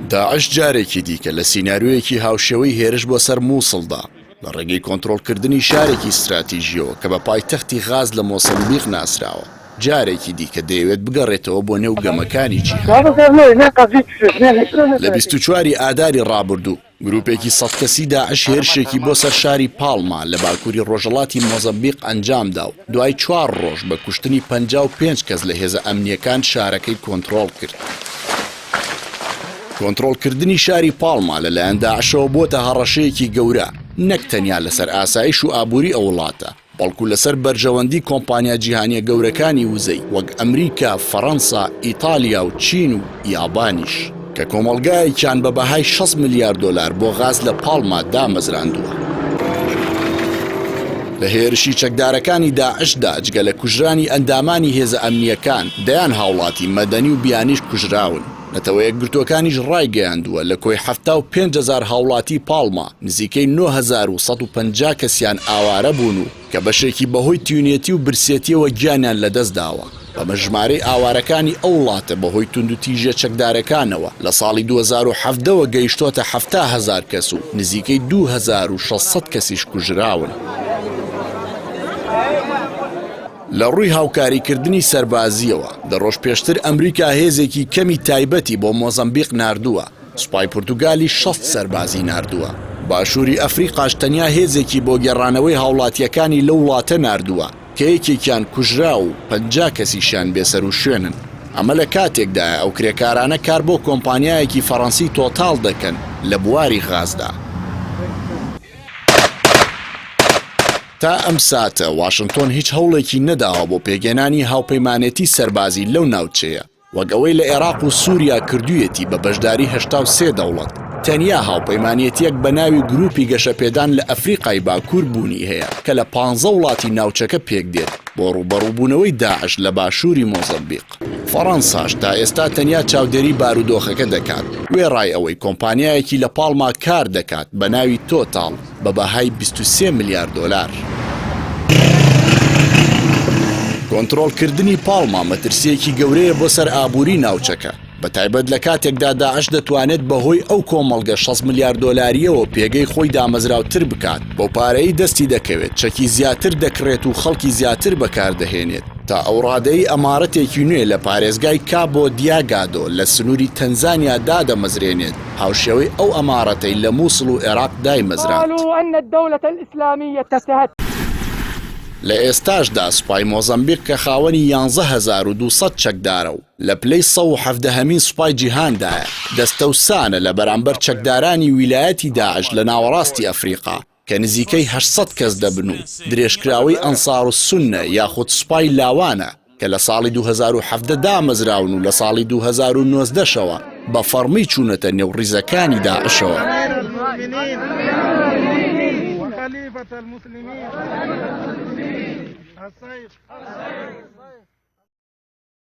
داعش جارێکی دیکە لە سیناریۆیەکی هاوشێوەی هێرش بۆ سەر مووسڵدا لە ڕێگەی کۆنتڕۆڵکردنی شارێکی استراتیژیەوە کە بە پایتەختی غاز لە مۆسەمبیق ناسراوە جارێکی دیکە دەیەوێت بگەڕێتەوە بۆ نێو گەمەکانی جیهان. لە 24 ئاداری ڕابردوو گروپێکی 100 کەسی داعش هێرشێکی بۆ سەر شاری پاڵما لە باکووری ڕۆژهەڵاتی مۆزەمبیق ئەنجامدا و دوای 4 ڕۆژ بە کوشتنی 55 کەس لە هێزە ئەمنیەکان شارەکەی کۆنتڕۆڵ کرد. کۆنتڕۆڵکردنی شاری پاڵما لەلایەن داعشەوە بۆتە هەڕەشەیەکی گەورە نەک تەنیا لەسەر ئاسایش و ئابووری ئەو وڵاتە بەڵکو لەسەر بەرژەوەندی کۆمپانیا جیهانیە گەورەکانی وزەی وەک ئەمریکا، فەڕەنسا، ئیتالیا و چین و یابانیش کە کۆمەڵگایەکیان بە بەهای 6 ملیارد دلار بۆ غاز لە پاڵما دامەزراندووە. لە هێرشی چەکدارەکانی داعشدا جگە لە کوژرانی ئەندامانی هێزە ئەمنیەکان دەیان هاوڵاتی مەدەنی و بیانیش کوژراون. نەتەوە یەکگرتوەکانیش ڕایگەیاندووە لە کۆی 75,000 هاوڵاتی پاڵما نزیکەی 9150 کەسیان ئاوارە بوون و کە بەشێکی بەهۆی تیونێتی و برسێتیەوە گیانیان لەدەستداوە. بەمە ژمارەی ئاوارەکانی ئەو وڵاتە بەهۆی توندوتیژە چەکدارەکانەوە لە ساڵی 2017ەوە گەیشتۆتە 70,000 کەس و نزیکەی 2600 کەسیش کوژراون. لە ڕووی هاوکاریکردنی سەربازیەوە دەڕۆژ پێشتر ئەمریکا هێزێکی کەمی تایبەتی بۆ مۆزەمبیق ناردووە. سوپای پورتوگالی 6 سەربازی ناردووە. باشووری ئەفریقاش تەنیا هێزێکی بۆ گەڕانەوەی هاوڵاتیەکانی لەو وڵاتە ناردووە کە یەکێکیان کوژرا و 50 کەسیشیان بێسەر و شوێنن. ئەمە لە کاتێکدایە ئەو کرێکارانە کار بۆ کۆمپانیایەکی فەڕەنسی تۆتاڵ دەکەن لە بواری غازدا. تا ئەم ساتە واشنگتۆن هیچ هەوڵێکی نەداوە بۆ پێگەێنانی هاوپەیمانێتی سەربازی لەو ناوچەیە وەک ئەوەی لە عێراق و سووریا کردوویەتی بە بەشداری 83 دەوڵەت. تەنیا هاوپەیمانێتیەک بە ناوی گروپی گەشەپێدان لە ئەفریقای باکوور بوونی هەیە کە لە 15 وڵاتی ناوچەکە پێک دێت بۆ ڕوبەڕووبوونەوەی داعش لە باشووری مۆزەمبیق. فەڕەنساش تا ئێستا تەنیا چاودێری بارودۆخەکە دەکات وێڕای ئەوەی کۆمپانیایەکی لە پاڵما کار دەکات بە ناوی تۆتاڵ بە بەهای 23 ملیارد دلار. کۆنتڕۆڵکردنی پاڵما مەترسیەکی گەورەیە بۆ سەر ئابووری ناوچەکە بە تایبەت لە کاتێکدا داعش دەتوانێت بەهۆی ئەو کۆمەڵگە 6 ملیارد دۆلاریەوە پێگەی خۆی دامەزراوتر بکات بۆ پارەی دەستی دەکەوێت چەکی زیاتر دەکڕێت و خەڵکی زیاتر بەکاردەهێنێت تا ئەو ڕادەی ئەمارەتێکی نوێ لە پارێزگای کابۆ دیاگادۆ لە سنووری تەنزانیا دادەمەزرێنێت هاوشێوەی ئەو ئەمارەتەی لە مووسڵ و عێراق دایمەزرات. لە ئێستاشدا سوپای مۆزەمبیق کە خاوەنی 11,200 چەکدارە و لە پلەی 170هەمین سوپای جیهاندایە دەستەوسانە لە بەرامبەر چەکدارانی ویلایەتی داعش لە ناوەڕاستی ئەفریقا کە نزیکەی 800 کەس دەبن و درێژکراوەی ئەنسار و سونە یاخود سوپای لاوانە کە لە ساڵی 2017 دامەزراون و لە ساڵی 2019شەوە بە فەڕمی چوونەتە نێو ڕیزەکانی داعشەوە. خليفة المسلمين السيف